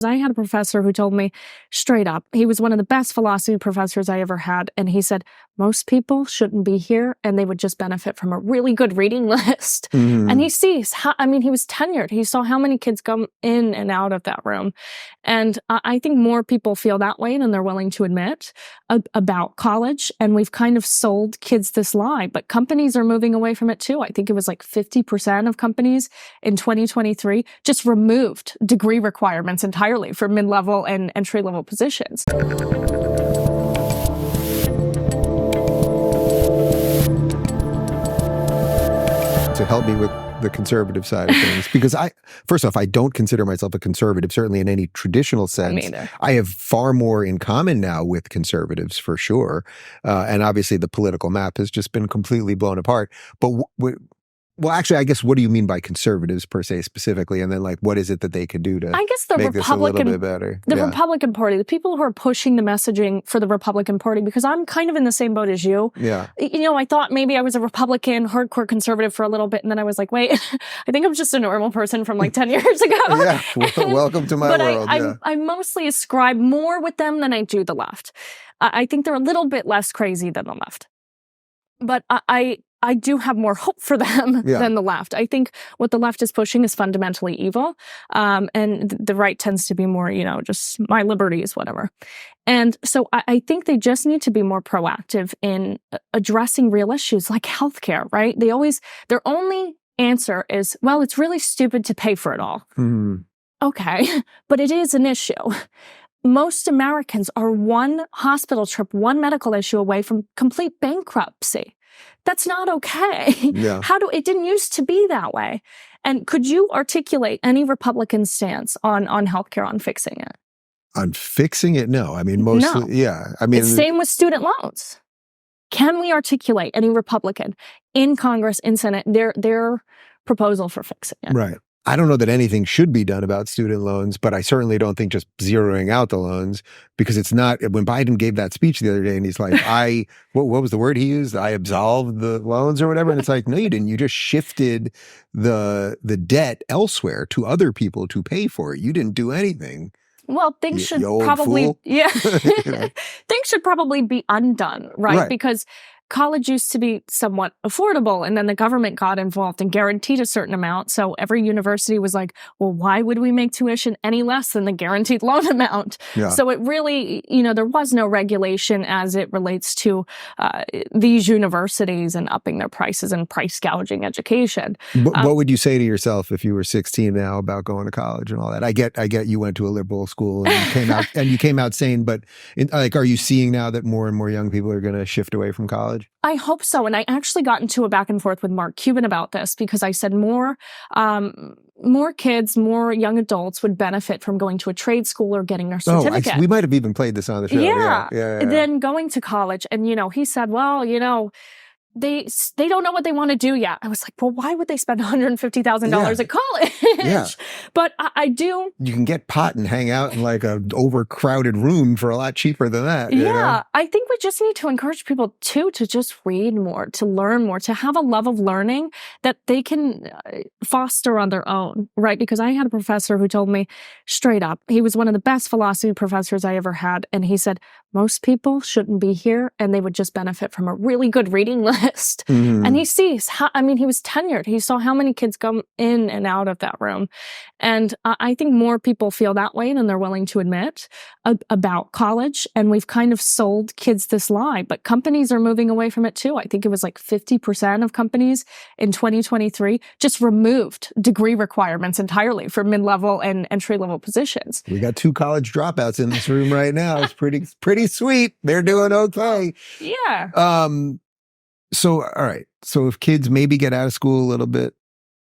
I had a professor who told me straight up, he was one of the best philosophy professors I ever had. And he said, most people shouldn't be here and they would just benefit from a really good reading list. And he sees how, he was tenured. He saw how many kids come in and out of that room. And I think more people feel that way than they're willing to admit about college. And we've kind of sold kids this lie, but companies are moving away from it too. I think it was like 50% of companies in 2023 just removed degree requirements entirely for mid-level and entry-level positions. To help me with the conservative side of things, because first off, I don't consider myself a conservative, certainly in any traditional sense. I have far more in common now with conservatives, for sure. And obviously the political map has just been completely blown apart. But well, actually, I guess, what do you mean by conservatives per se specifically? And then, like, what is it that they could do to make this a little bit better? The Republican Party, the people who are pushing the messaging for the Republican Party, because I'm kind of in the same boat as you. Yeah. I thought maybe I was a Republican, hardcore conservative for a little bit. And then I was like, wait, I think I'm just a normal person from like 10 years ago. Yeah. Welcome to my world. I mostly ascribe more with them than I do the left. I think they're a little bit less crazy than the left. But I do have more hope for them than the left. I think what the left is pushing is fundamentally evil. And the right tends to be more, just my liberties, whatever. And so I think they just need to be more proactive in addressing real issues like healthcare, right? Their only answer is, well, it's really stupid to pay for it all. Okay, but it is an issue. Most Americans are one hospital trip, one medical issue away from complete bankruptcy. That's not okay. Yeah. It didn't used to be that way. And could you articulate any Republican stance on healthcare, on fixing it? On fixing it? No. Mostly, yeah. It's same with student loans. Can we articulate any Republican in Congress, in Senate, their proposal for fixing it? Right. I don't know that anything should be done about student loans, but I certainly don't think just zeroing out the loans, because it's not, when Biden gave that speech the other day and he's like, what was the word he used? I absolved the loans or whatever. And it's like, no, you didn't. You just shifted the debt elsewhere to other people to pay for it. You didn't do anything. Well, things should probably, things should probably be undone, right? Because college used to be somewhat affordable, and then the government got involved and guaranteed a certain amount. So every university was like, well, why would we make tuition any less than the guaranteed loan amount? Yeah. So it really, there was no regulation as it relates to these universities and upping their prices and price gouging education. What would you say to yourself if you were 16 now about going to college and all that? I get you went to a liberal school and you came out sane, but are you seeing now that more and more young people are going to shift away from college? I hope so. And I actually got into a back and forth with Mark Cuban about this, because I said more kids, more young adults would benefit from going to a trade school or getting their certificate. We might have even played this on the show. Yeah. Then going to college. And, he said, well, they don't know what they want to do yet. I was like, well, why would they spend $150,000 at college? Yeah. But I do. You can get pot and hang out in like a overcrowded room for a lot cheaper than that. Yeah. I think we just need to encourage people to just read more, to learn more, to have a love of learning that they can foster on their own, right? Because I had a professor who told me straight up, he was one of the best philosophy professors I ever had. And he said, most people shouldn't be here and they would just benefit from a really good reading list. And he sees how, he was tenured. He saw how many kids come in and out of that room. And I think more people feel that way than they're willing to admit about college. And we've kind of sold kids this lie, but companies are moving away from it too. I think it was like 50% of companies in 2023 just removed degree requirements entirely for mid-level and entry-level positions. We got 2 college dropouts in this room right now. It's pretty sweet. They're doing okay. Yeah. So, all right. So if kids maybe get out of school a little bit,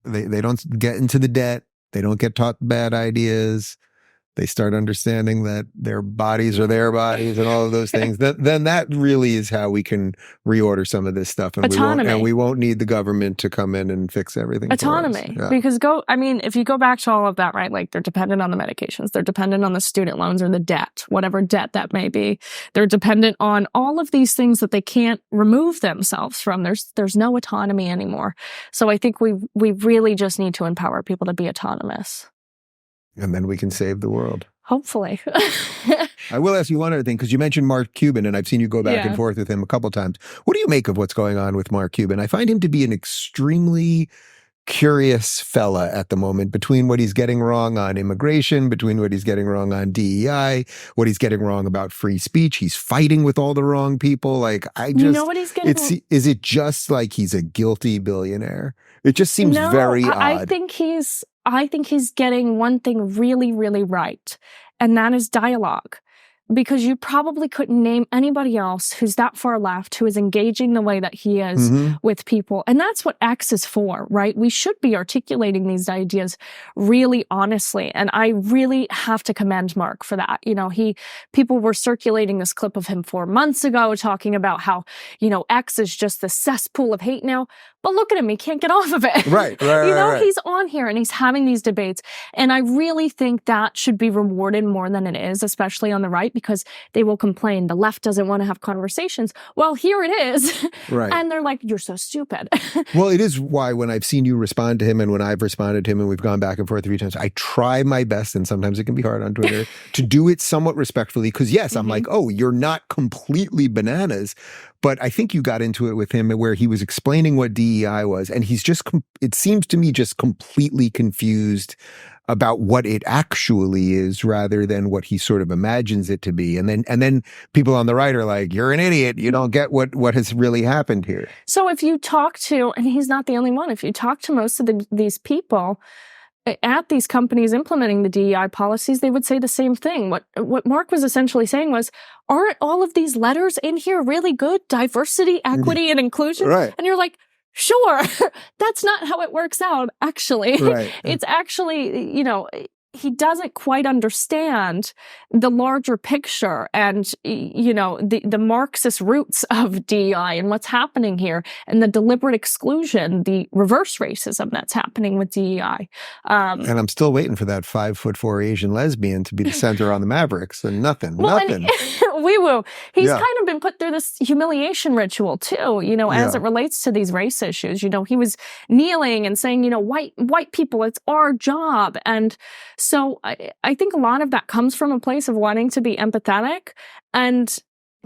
they don't get into the debt, they don't get taught bad ideas, they start understanding that their bodies are their bodies and all of those things, then that really is how we can reorder some of this stuff. And autonomy. We won't need the government to come in and fix everything. Autonomy. For us. Yeah. Because if you go back to all of that, right, like they're dependent on the medications, they're dependent on the student loans or the debt, whatever debt that may be. They're dependent on all of these things that they can't remove themselves from. There's no autonomy anymore. So I think we really just need to empower people to be autonomous. And then we can save the world. Hopefully. I will ask you one other thing, because you mentioned Mark Cuban, and I've seen you go back and forth with him a couple times. What do you make of what's going on with Mark Cuban? I find him to be an extremely curious fella at the moment, between what he's getting wrong on immigration, between what he's getting wrong on DEI, what he's getting wrong about free speech. He's fighting with all the wrong people. Like, you know what he's getting wrong? Is it just like he's a guilty billionaire? It just seems very odd. I think he's getting one thing really, really right, and that is dialogue. Because you probably couldn't name anybody else who's that far left, who is engaging the way that he is with people. And that's what X is for, right? We should be articulating these ideas really honestly. And I really have to commend Mark for that. You know, people were circulating this clip of him 4 months ago talking about how, you know, X is just the cesspool of hate now. But look at him, he can't get off of it. Right. He's on here and he's having these debates. And I really think that should be rewarded more than it is, especially on the right, because they will complain. The left doesn't want to have conversations. Well, here it is. Right. And they're like, you're so stupid. Well, it is why when I've seen you respond to him and when I've responded to him and we've gone back and forth a few times, I try my best, and sometimes it can be hard on Twitter, to do it somewhat respectfully. Because yes, I'm like, oh, you're not completely bananas. But I think you got into it with him where he was explaining what DEI was, and he's just, it seems to me, just completely confused about what it actually is rather than what he sort of imagines it to be. And then people on the right are like, you're an idiot. You don't get what has really happened here. So if you talk to, and he's not the only one, if you talk to most of these people at these companies implementing the DEI policies, they would say the same thing. What Mark was essentially saying was, aren't all of these letters in here really good? Diversity, equity, and inclusion? Right. And you're like, sure, that's not how it works out, actually. Right. It's actually, you know, he doesn't quite understand the larger picture and, you know, the Marxist roots of DEI and what's happening here, and the deliberate exclusion, the reverse racism that's happening with DEI. And I'm still waiting for that 5'4" Asian lesbian to be the center on the Mavericks, and nothing. Wee-woo. He's kind of been put through this humiliation ritual too, you know, as it relates to these race issues. You know, he was kneeling and saying, you know, white people, it's our job. And so I think a lot of that comes from a place of wanting to be empathetic and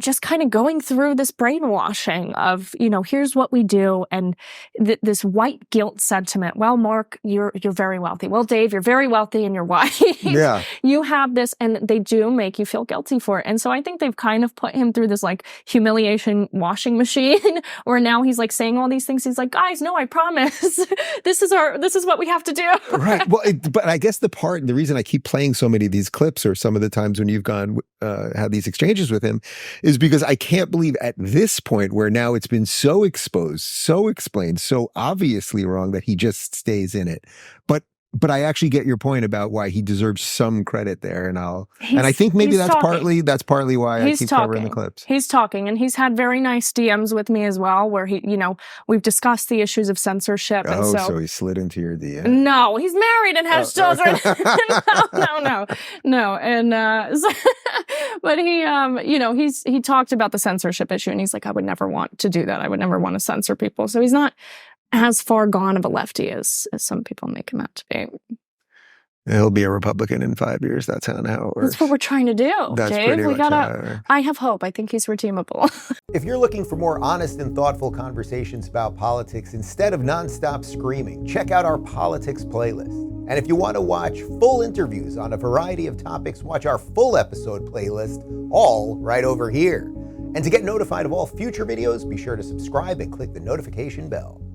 just kind of going through this brainwashing of, you know, here's what we do, and this white guilt sentiment. Well, Mark, you're very wealthy. Well, Dave, you're very wealthy and you're white. Yeah. You have this, and they do make you feel guilty for it. And so I think they've kind of put him through this like humiliation washing machine where now he's like saying all these things. He's like, guys, no, I promise. This is what we have to do. Right. Well, but I guess the reason I keep playing so many of these clips, or some of the times when you've gone, had these exchanges with him, is because I can't believe at this point, where now it's been so exposed, so explained, so obviously wrong, that he just stays in it. But I actually get your point about why he deserves some credit there, and I think maybe that's partly why I keep covering the clips. He's talking, and he's had very nice DMs with me as well, where he, you know, we've discussed the issues of censorship. And so he slid into your DM. No, he's married and has children. No. And but he, you know, he talked about the censorship issue, and he's like, I would never want to do that. I would never want to censor people. So he's not as far gone of a lefty as some people make him out to be. He'll be a Republican in 5 years. That's how it works. That's what we're trying to do, That's Dave. We gotta. I have hope. I think he's redeemable. If you're looking for more honest and thoughtful conversations about politics instead of nonstop screaming, check out our politics playlist. And if you want to watch full interviews on a variety of topics, watch our full episode playlist, all right over here. And to get notified of all future videos, be sure to subscribe and click the notification bell.